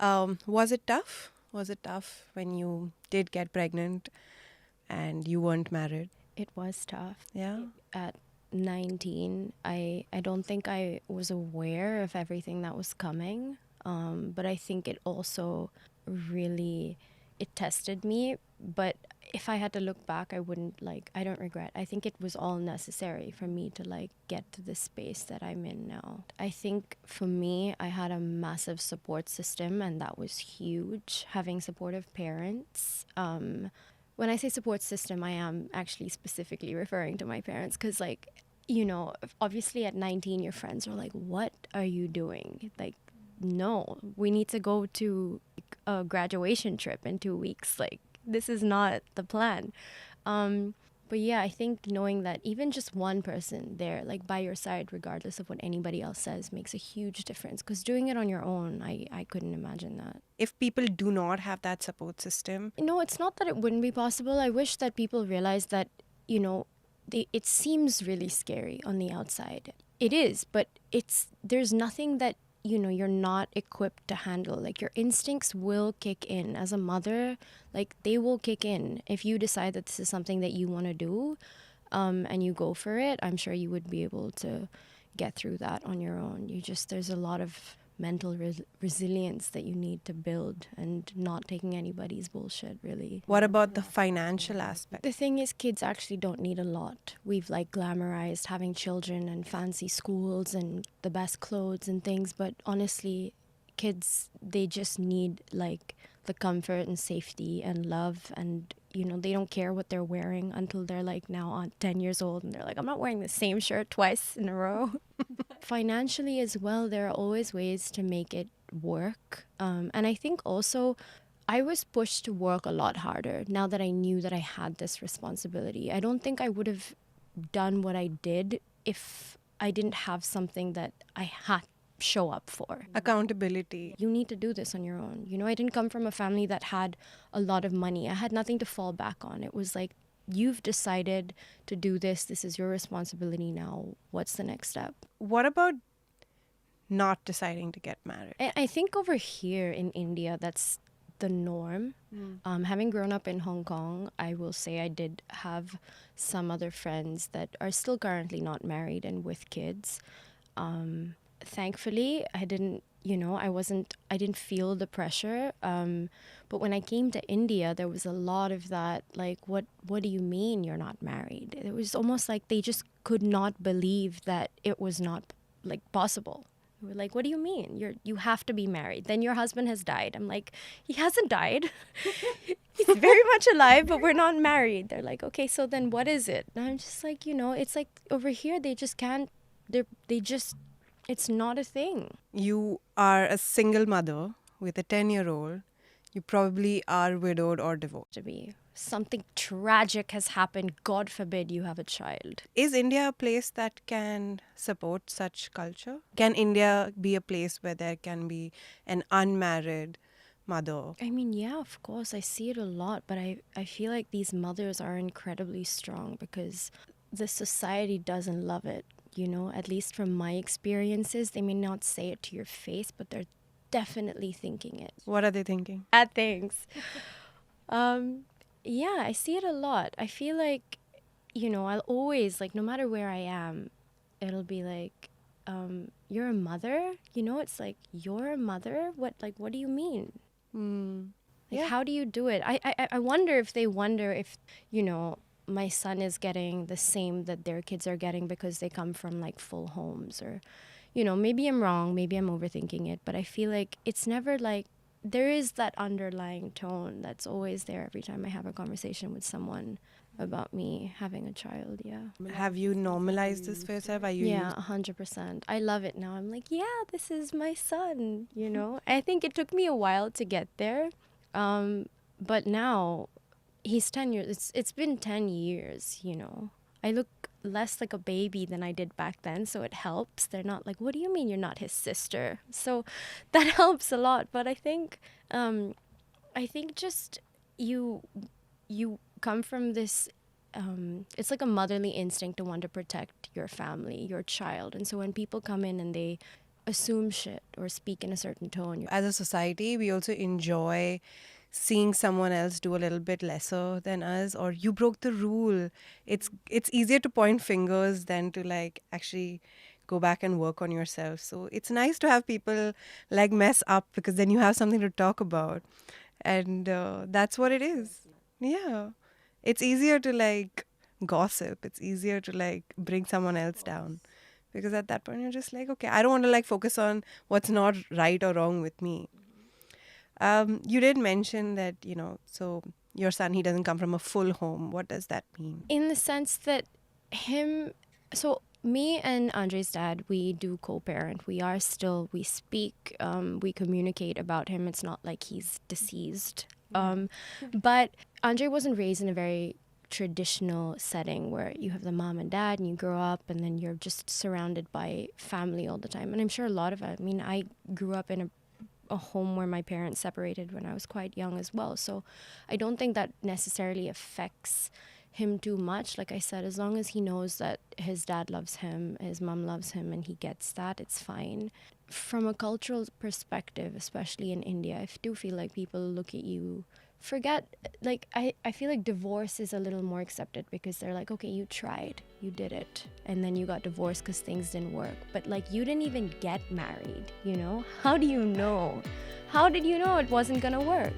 Was it tough? Was it tough when you did get pregnant and you weren't married? It was tough. Yeah. At 19, I don't think I was aware of everything that was coming. But I think it also really, it tested me. But if I had to look back, I don't regret. I think it was all necessary for me to like get to the space that I'm in now. I think for me, I had a massive support system, and that was huge. Having supportive parents. When I say support system, I am actually specifically referring to my parents because, like, obviously at 19, your friends are like, what are you doing? Like, no, we need to go to a graduation trip in 2 weeks. Like, this is not the plan. Um, but yeah, I think knowing that even just one person there, like by your side, regardless of what anybody else says, makes a huge difference. Because doing it on your own, I couldn't imagine that. If people do not have that support system, No, it's not that it wouldn't be possible. I wish that people realize that, it seems really scary on the outside. It is, but there's nothing that, you're not equipped to handle. Like your instincts will kick in as a mother, like they will kick in. If you decide that this is something that you want to do, and you go for it, I'm sure you would be able to get through that on your own. There's a lot of mental resilience that you need to build, and not taking anybody's bullshit, really. what about the financial aspect? The thing is, kids actually don't need a lot. We've like glamorized having children and fancy schools and the best clothes and things, but honestly, kids, they just need like the comfort and safety and love, and they don't care what they're wearing until they're like now on 10 years old, and they're like, I'm not wearing the same shirt twice in a row. Financially as well, there are always ways to make it work. And I think also I was pushed to work a lot harder now that I knew that I had this responsibility. I don't think I would have done what I did if I didn't have something that I had to show up for. Accountability. You need to do this on your own. I didn't come from a family that had a lot of money. I had nothing to fall back on. It was like, you've decided to do this. This is your responsibility now. What's the next step? What about not deciding to get married? I think over here in India, that's the norm. Having grown up in Hong Kong, I will say I did have some other friends that are still currently not married and with kids. Thankfully, I didn't feel the pressure. But when I came to India, there was a lot of that, like, what do you mean you're not married? It was almost like they just could not believe that it was not like possible. They were like, what do you mean? You have to be married. Then your husband has died. I'm like, he hasn't died. He's very much alive, but we're not married. They're like, okay, so then what is it? And I'm just like, it's like over here, they just can't, it's not a thing. You are a single mother with a 10-year-old. You probably are widowed or divorced. To be something tragic has happened, God forbid you have a child. Is India a place that can support such culture? Can India be a place where there can be an unmarried mother? I mean, yeah, of course, I see it a lot, but I feel like these mothers are incredibly strong because the society doesn't love it. At least from my experiences, they may not say it to your face, but they're definitely thinking it. What are they thinking? Bad things. Yeah, I see it a lot. I feel like, I'll always, like, no matter where I am, it'll be like, you're a mother? It's like, you're a mother? What do you mean? Like, how do you do it? I wonder if they wonder if, my son is getting the same that their kids are getting because they come from like full homes, or maybe I'm wrong, maybe I'm overthinking it, but I feel like it's never like, there is that underlying tone that's always there every time I have a conversation with someone about me having a child. Yeah. Have you normalized this for yourself? Are you? Yeah, 100%. I love it now. I'm like, yeah, this is my son, I think it took me a while to get there, but now he's 10 years. It's been 10 years, I look less like a baby than I did back then, so it helps. They're not like, what do you mean you're not his sister? So that helps a lot. But I think just you come from this, it's like a motherly instinct to want to protect your family, your child. And so when people come in and they assume shit or speak in a certain tone. As a society, we also enjoy seeing someone else do a little bit lesser than us, or you broke the rule. It's easier to point fingers than to like actually go back and work on yourself. So it's nice to have people like mess up, because then you have something to talk about, and that's what it is. Yeah, it's easier to like gossip. It's easier to like bring someone else down, because at that point you're just like, okay, I don't want to like focus on what's not right or wrong with me. You did mention that, so your son, he doesn't come from a full home. What does that mean? In the sense that so me and Andre's dad, we do co-parent. We speak, we communicate about him. It's not like he's deceased. But Andre wasn't raised in a very traditional setting where you have the mom and dad and you grow up and then you're just surrounded by family all the time. And I'm sure a lot of it, I mean, I grew up in a home where my parents separated when I was quite young as well. So I don't think that necessarily affects him too much. Like I said, as long as he knows that his dad loves him, his mom loves him, and he gets that, it's fine. From a cultural perspective, especially in India, I do feel like people look at you, I feel like divorce is a little more accepted because they're like, okay, you tried, you did it, and then you got divorced because things didn't work. But like, you didn't even get married, How do you know? How did you know it wasn't gonna work?